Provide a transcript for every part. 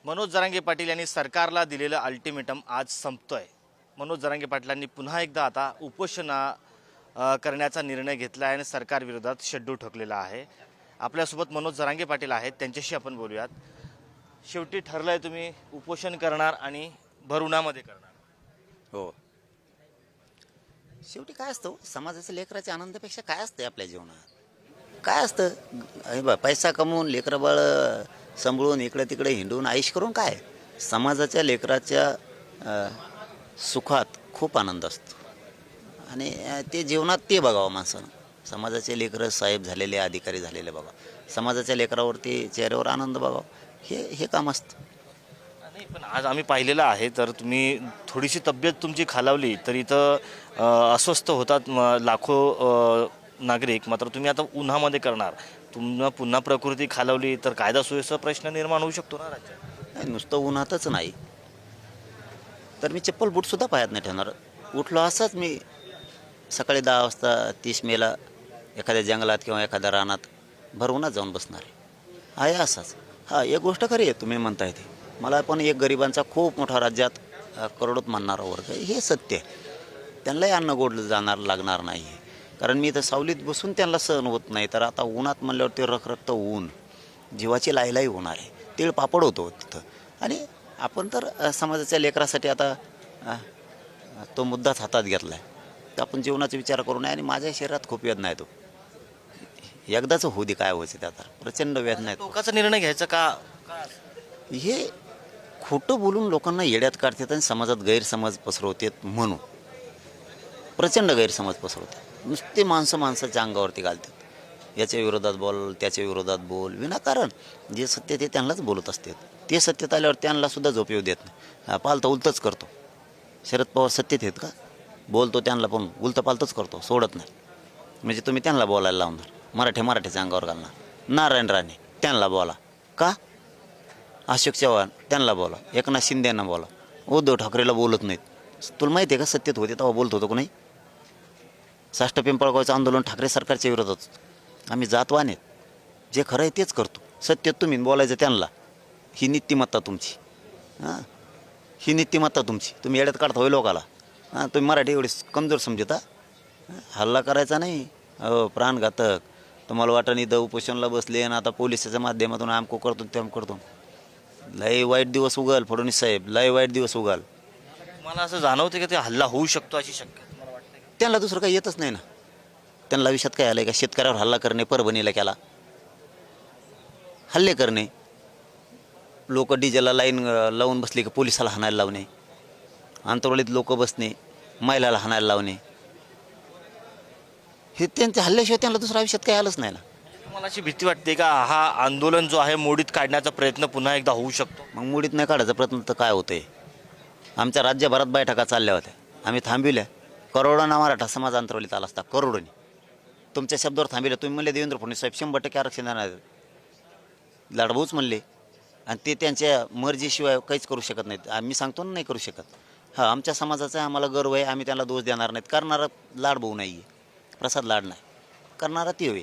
मनोज जरांगे पाटील यांनी सरकारला दिलेलं अल्टिमेटम आज संपतोय। मनोज जरांगे पाटलांनी पुन्हा एकदा आता करण्याचा निर्णय घेतला आहे आणि सरकार विरोधात शेड्यू ठोकलेला आहे। आपल्यासोबत मनोज जरांगे पाटील आहेत, त्यांच्याशी आपण बोलूयात। शेवटी ठरलंय तुम्ही उपोषण करणार आणि भर उन्हामध्ये करणार। हो, शेवटी काय असतं, समाजाच्या लेकराच्या आनंदापेक्षा काय असतं आपल्या जीवनात? काय असतं? हे बा, पैसा कमवून लेकरं बाळ सांभाळून इकडे तिकडे हिंडून आयुष करून काय? समाजाच्या लेकराच्या सुखात खूप आनंद असतो आणि ते जीवनात ते बघावं माणसानं। समाजाचे लेकरं साहेब झालेले, अधिकारी झालेले बघा, समाजाच्या लेकरावरती चेहऱ्यावर आनंद बघावा, हे काम असतं। नाही, पण आज आम्ही पाहिलेलं आहे, तर तुम्ही थोडीशी तब्येत तुमची खालावली तर इथं अस्वस्थ होतात लाखो नागरिक। मात्र तुम्ही आता उन्हामध्ये करणार, तुम्हाला पुन्हा प्रकृती खालावली तर कायदा सुव्यवस्थेचा प्रश्न निर्माण होऊ शकतो ना राज्यात। नाही, नुसतं उन्हातच नाही तर मी चप्पल बूटसुद्धा पायात नाही ठेवणार। उठलो असंच मी सकाळी 10 वाजता 30 मेला एखाद्या जंगलात किंवा एखाद्या रानात भरवूनच जाऊन बसणार आहे असाच। हां, एक गोष्ट खरी आहे, तुम्ही म्हणताय ते, मला पण एक गरिबांचा खूप मोठा राज्यात करोडोत मानणारा वर्ग आहे, हे सत्य आहे। त्यांनाही अन्न गोड जाणार लागणार नाही आहे, कारण मी इथं सावलीत बसून त्यांना सहन होत नाही, तर आता उन्हात म्हणल्यावर ते रखरखतं ऊन, जीवाची लायलाई होणार आहे, तीळ पापड होतो तिथं। आणि आपण तर समाजाच्या लेकरासाठी आता तो मुद्दाच हातात घेतला आहे, तर आपण जीवनाचा विचार करू नये। आणि माझ्या शरीरात खूप वेदना आहे, तो एकदाच होऊ दे, काय व्हायचं ते, आता प्रचंड वेदना आहेत। टोकाचा निर्णय घ्यायचा का? हे खोटं बोलून लोकांना येड्यात काढतात आणि समाजात गैरसमज पसरवतात, म्हणून प्रचंड गैरसमज पसरवतात। नुसते माणसाच्या अंगावरती घालतात, याच्या विरोधात बोल, त्याच्या विरोधात बोल, विनाकारण जे सत्य ते त्यांनाच बोलत असतात। ते सत्यात आल्यावर त्यांनासुद्धा झोप येऊ देत नाही, पालतं उलटंच करतो। शरद पवार सत्तेत आहेत का? बोलतो त्यांना पण उलटं पालतंच करतो, सोडत नाही। म्हणजे तुम्ही त्यांना बोलायला लावणार, मराठ्याच्या अंगावर घालणार, नारायण राणे त्यांना बोला का? अशोक चव्हाण त्यांना बोला, एकनाथ शिंदेंना बोला, उद्धव ठाकरेला बोलत नाहीत। तुला माहिती आहे का, सत्तेत होते तेव्हा बोलत होतो का नाही? साष्ट पिंपळगावचं आंदोलन ठाकरे सरकारच्या विरोधात होतं। आम्ही जातवान आहेत, जे खरं आहे तेच करतो। सत्तेत तुम्ही बोलायचं त्यांना, ही नीतिमत्ता तुमची। हां, ही नीतिमत्ता तुमची, तुम्ही येड्यात काढता होय लोकाला। हां, तुम्ही मराठी एवढी कमजोर समजता? हल्ला करायचा नाही, हो प्राणघातक। तुम्हाला वाटण इथं उपोषणला बसले आणि आता पोलिसाच्या माध्यमातून आमको करतो तेम करतो, लय वाईट दिवस उगाल फडणवीस साहेब, लय वाईट दिवस उगाल। तुम्हाला असं जाणवते की ते हल्ला होऊ शकतो अशी शक्यता तुम्हाला वाटते का? त्यांना दुसरं काही येतच नाही ना। त्यांना विषयात काय आलं का? शेतकऱ्यावर हल्ला करणे, परभणीला केला, हल्ले करणे, लोक डिझेलला लाईन लावून बसले की पोलिसाला हाणायला लावणे, आंतरवलीत लोक बसणे, महिलाला हाणायला लावणे, हे त्यांच्या हल्ल्याशिवाय त्यांना दुसऱ्या आयुष्यात काही आलंच नाही ना। तुम्हाला अशी भीती वाटते का हा आंदोलन जो आहे मोडीत काढण्याचा प्रयत्न पुन्हा एकदा होऊ शकतो? मग मुडीत नाही काढायचा प्रयत्न तर काय होतंय? आमच्या राज्यभरात बैठका चालल्या होत्या, आम्ही थांबविल्या। करोडोना मराठा समाज अंतरवलीत आला असता, करोडोनी तुमच्या शब्दावर थांबविल्या। तुम्ही म्हणले देवेंद्र फडणवीस साहेब 100% आरक्षण देणार, लाडभाऊच म्हणले, आणि ते त्यांच्या मर्जीशिवाय काहीच करू शकत नाहीत। आम्ही सांगतो ना, नाही करू शकत। हां, आमच्या समाजाचा आम्हाला गर्व आहे, आम्ही त्यांना दोष देणार नाहीत। करणारा लाडभाऊ नाही आहे, प्रसाद लाड नाही, करणारा ते होय,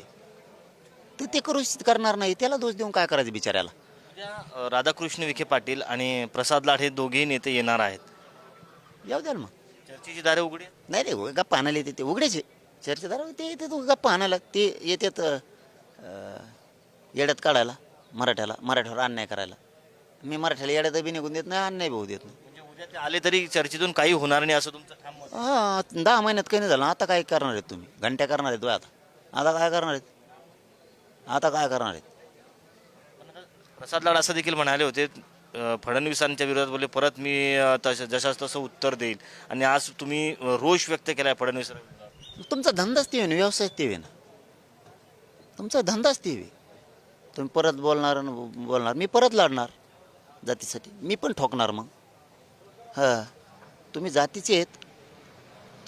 ते करू करणार नाही, त्याला दोष देऊन काय करायचं बिचाऱ्याला? उद्या राधाकृष्ण विखे पाटील आणि प्रसाद लाड हे दोघेही नेते येणार आहेत, येऊ द्याल मग, चर्चेची दारे उघडी आहेत? नाही रे, गप्पा आणायला येते ते उघडेचे चर्चेदार, ते येते तो गप्पा आणायला, ते येतात येड्यात काढायला, मराठ्यावर अन्याय करायला। मी मराठ्याला येड्यात बी निघून देत नाही, अन्याय बी होऊ देत नाही। म्हणजे उद्या ते आले तरी चर्चेतून काही होणार नाही असं तुमचं ठाम मत आहे? हां, 10 महिन्यात काही नाही झालं, आता काय करणार आहेत तुम्ही? घंट्या करणार आहेत आता काय करणार आहेत? आता काय करणार आहेत? प्रसाद लाड असं देखील म्हणाले होते, फडणवीसांच्या विरोधात बोलले, परत मी जशास तसं उत्तर देईल, आणि आज तुम्ही रोष व्यक्त केला आहे फडणवीसांविरोधात। तुमचा धंदाच ते ना, व्यवसाय ते ना, तुमचा धंदाच ते। तुम्ही परत बोलणार, मी परत लढणार जातीसाठी, मी पण ठोकणार मग। हां, तुम्ही जातीचे आहेत,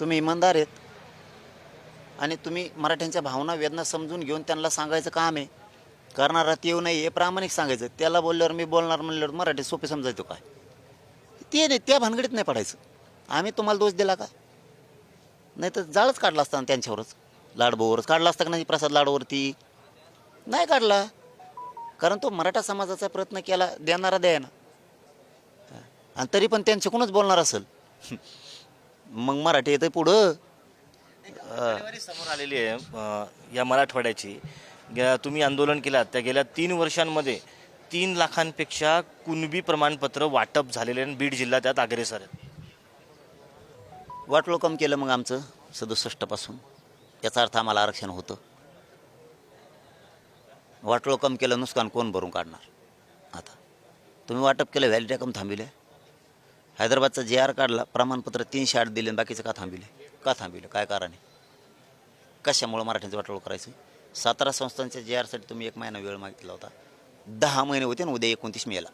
तुम्ही इमानदार आहेत, आणि तुम्ही मराठ्यांच्या भावना वेदना समजून घेऊन त्यांना सांगायचं काम आहे। करणारा ते येऊ नाही हे प्रामाणिक सांगायचं, त्याला बोलल्यावर मी बोलणार म्हणल्यावर मराठी सोपे समजायचं काय? ते नाही, त्या भानगडीत नाही पडायचं। आम्ही तुम्हाला दोष दिला का? नाही तर जाळच काढला असता ना त्यांच्यावरच, लाडभाऊवरच काढला असता का नाही? प्रसाद लाडवरती नाही काढला, कारण तो मराठा समाजाचा प्रयत्न केला, देणारा द्या ना। आणि तरी पण त्यांच्याकडूनच बोलणार असेल मग मराठी येतं पुढं. आकडेवारी समोर आलेली आहे या मराठवाड्याची. तुम्ही आंदोलन केलात त्या गेल्या 3 वर्षांमध्ये 3 लाखांपेक्षा कुणबी प्रमाणपत्र वाटप झालेले आणि बीड जिल्हा त्यात अग्रेसर आहे. वाटलो कम केलं मग आमचं 67 पासून. याचा अर्थ आम्हाला आरक्षण होतं. वाटलो कम केलं नुकसान कोण भरून काढणार. आता तुम्ही वाटप केलं व्हॅलिटी कम थांबिले. हैदराबादचा JR काढला प्रमाणपत्र 308 दिले आणि बाकीचं का थांबिले काय कारण आहे. कशामुळं मराठ्यांचं वाटोळ करायचं. 17 संस्थांच्या JRसाठी तुम्ही 1 महिना वेळ मागितला होता. 10 महिने होते ना उद्या 29 मेला.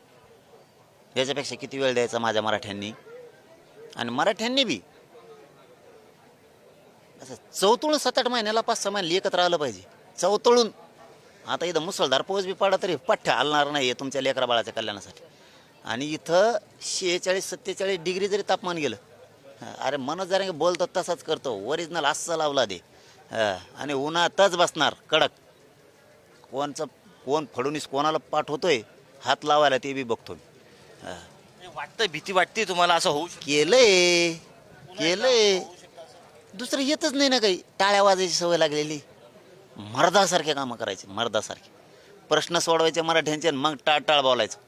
याच्यापेक्षा किती वेळ द्यायचा माझ्या मराठ्यांनी. आणि मराठ्यांनी बी असं चौतळून 7-8 महिन्याला 5-6 महिने एकत्र आलं पाहिजे. चौतळून आता इथं मुसळधार पाऊस बी पडला तरी पठ्ठ्या हलणार नाही तुमच्या लेकरा बाळाच्या कल्याणासाठी. आणि इथं 46-47 डिग्री जरी तापमान गेलं, अरे मनोज जरा बोलतात तसाच करतो. ओरिजिनल असं लावला दे आणि उन्हातच बसणार कडक. कोण फडणवीस कोणाला पाठवतोय हात लावायला ते बी बघतो. वाटतं भीती वाटते तुम्हाला असं होऊ शकतं? केलंय दुसरं येतच नाही ना काही. टाळ्या वाजायची सवय लागलेली. मर्दासारखे कामं करायचे मर्दासारखे. प्रश्न सोडवायचे मराठ्यांचे आणि मग टाळ बोलायचं.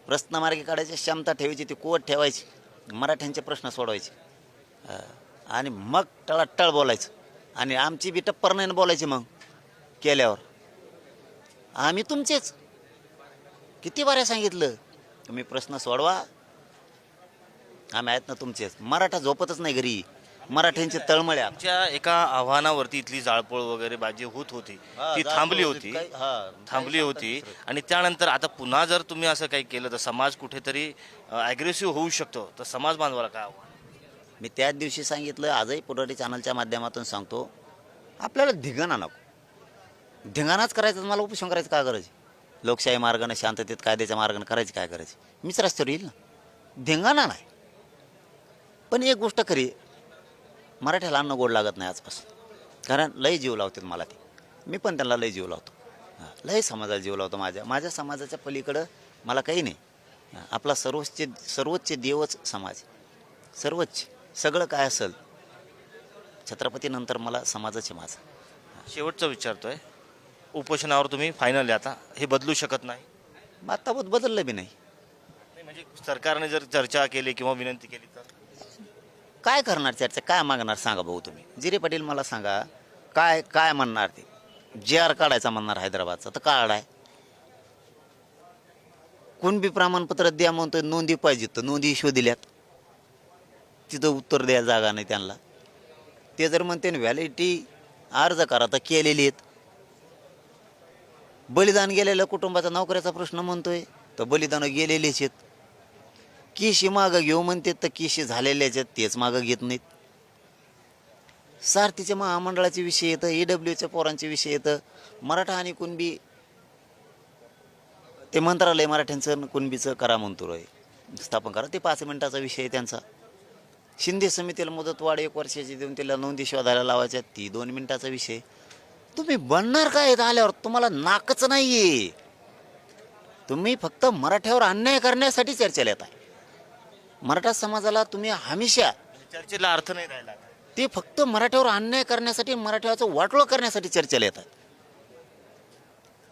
प्रश्न मार्गी काढायची क्षमता ठेवायची, ती कुवत ठेवायची. मराठ्यांचे प्रश्न सोडवायचे आणि मग टाळ बोलायचं. आणि आमची बी टप्पर नाही बोलायची. मग केल्यावर आम्ही तुमचेच किती बाऱ्या सांगितलं तुम्ही प्रश्न सोडवा, आम्ही आहेत ना तुमचेच. मराठा झोपतच नाही घरी. मराठ्यांचे तळमळे. आमच्या एका आव्हानावरती इथली जाळपोळ वगैरे बाजी होत होती ती थांबली होती आणि त्यानंतर आता पुन्हा जर तुम्ही असं काही केलं तर समाज कुठेतरी ॲग्रेसिव्ह होऊ शकतो. तर समाज बांधवाला काय आव्हान? मी त्याच दिवशी सांगितलं, आजही पुढारी चॅनलच्या माध्यमातून सांगतो, आपल्याला धिंगाणा नको. धिंगाणाच करायचं मला उपोषण करायचं काय गरज. लोकशाही मार्गाने शांततेत कायद्याच्या मार्गाने करायची काय करायची. मीच रस्त्यावर येईल ना. धिंगाणा नाही. पण एक गोष्ट खरी, मराठ्याला अन्न गोड लागत नाही आजपासून. कारण लय जीव लावतात मला ते. मी पण त्यांना लय जीव लावतो. लय समाजाला जीव लावतो. माझ्या समाजाच्या पलीकडं मला काही नाही. आपला सर्वोच्च देवच समाज. सर्वोच्च सगळं काय असेल छत्रपतीनंतर मला समाजाचे माझं. शेवटचं विचारतोय, उपोषणावर तुम्ही फायनल आता हे बदलू शकत नाही? आता बदललं बी नाही. म्हणजे सरकारने जर चर्चा केली किंवा विनंती केली तर काय करणार चर्चा, काय मागणार सांगा भाऊ तुम्ही. जिरे पाटील मला सांगा काय म्हणणार. ते JR काढायचा म्हणणार हैदराबादचा तर काढाय. कुणबी प्रमाणपत्र द्या म्हणतोय, नोंदी पाहिजे तर नोंदी इश्यू दिल्यात. तिथं उत्तर द्यायला जागा नाही त्यांना. ते जर म्हणते व्हॅलिडिटी अर्ज करा तर केलेली आहेत. बलिदान गेलेल्या कुटुंबाचा नोकऱ्याचा प्रश्न म्हणतोय तर बलिदान गेलेलेच आहेत. किशी मागं घेऊ म्हणते तर किशी झालेल्याच आहेत, तेच मागं घेत नाहीत. सारथीच्या महामंडळाचे विषय येतं, EWच्या पोरांचे विषय येतं. मराठा आणि कुणबी ते मंत्रालय मराठ्यांचं कुणबीचं करा म्हणतो रे स्थापन करा, ते 5 मिनिटाचा विषय आहे त्यांचा. शिंदे समितीला मुदतवाढ 1 वर्षाची देऊन त्याला नोंदी शोधायला लावायच्या, ती 2 मिनिटाचा विषय. तुम्ही बनणार काय आल्यावर? तुम्हाला नाकच नाहीये. तुम्ही फक्त मराठ्यावर अन्याय करण्यासाठी चर्चेला येत आहे. मराठा समाजाला तुम्ही हमेशा चर्चेला अर्थ नाही राहिला. ते फक्त मराठ्यावर अन्याय करण्यासाठी, मराठ्याचं वाटोळं करण्यासाठी चर्चेला येतात.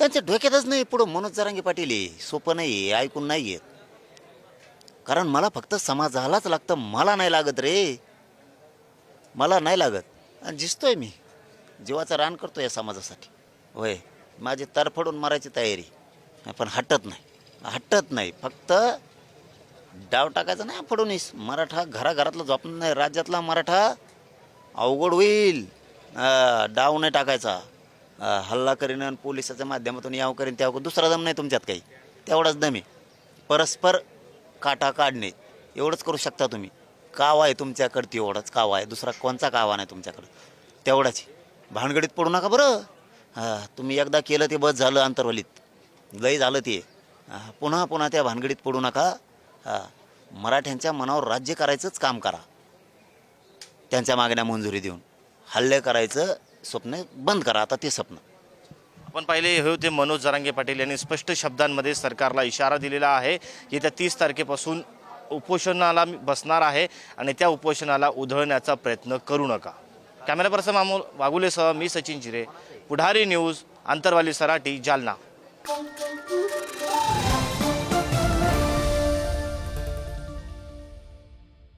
त्यांच्या डोक्यातच नाही पुढं मनोज जरांगे पाटील आहे. सोपं नाही, ऐकून नाही येत. कारण मला फक्त समाजालाच लागतं, मला नाही लागत रे. मला नाही लागत. आणि दिसतोय मी जीवाचं रान करतो या समाजासाठी. होय, माझी तरफडून मारायची तयारी, पण हटत नाही. फक्त डाव टाकायचा नाही फडणवीस. मराठा घराघरातला झोपणार नाही. राज्यातला मराठा अवघड होईल. डाव नाही टाकायचा. हल्ला करीन आणि पोलिसाच्या माध्यमातून याव करीन त्याव. दुसरा दम नाही तुमच्यात काही. तेवढाच दम आहे. परस्पर काटा काढणे एवढंच करू शकता तुम्ही. कावा आहे तुमच्याकडे, तेवढाच कावा आहे. दुसरा कोणचा कावा नाही तुमच्याकडे. तेवढाच. भानगडीत पडू नका बरं. तुम्ही एकदा केलं ते बस झालं. अंतर्वलीत लय झालं ते. पुन्हा त्या भानगडीत पडू नका. मराठ्यांच्या मनावर राज्य करायचंच काम करा. त्यांच्या मागण्या मंजुरी देऊन हल्ले करायचं स्वप्न बंद करा आता. ते स्वप्न आपण पाहिले हे होते मनोज जरांगे पाटील यांनी स्पष्ट शब्दांमध्ये सरकारला इशारा दिलेला आहे. येत्या 30 तारखेपासून उपोषणाला बसणार आहे आणि त्या उपोषणाला उधळण्याचा प्रयत्न करू नका. कॅमेरा पर्सन वागुलेसह मी सचिन चिरे, पुढारी न्यूज, आंतरवाली सराटी, जालना.